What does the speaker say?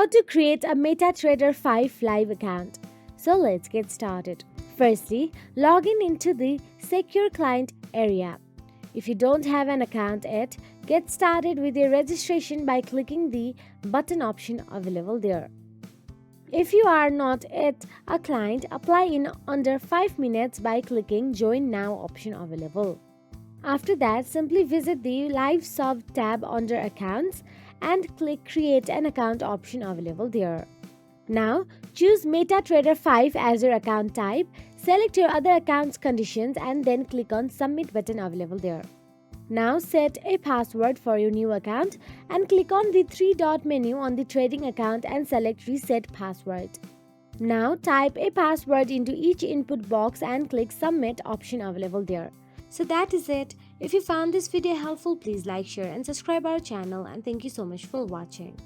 How to create a MetaTrader 5 live account. So let's get started. Firstly, log in into the Secure Client area. If you don't have an account yet, get started with your registration by clicking the button option available there. If you are not yet a client, apply in under 5 minutes by clicking Join Now option available. After that, simply visit the Live Sub tab under Accounts and click Create an Account option available there. Now, choose MetaTrader 5 as your account type, select your other account's conditions and then click on Submit button available there. Now set a password for your new account and click on the three-dot menu on the trading account and select Reset Password. Now type a password into each input box and click Submit option available there. So that is it. If you found this video helpful, please like, share and subscribe our channel, and thank you so much for watching.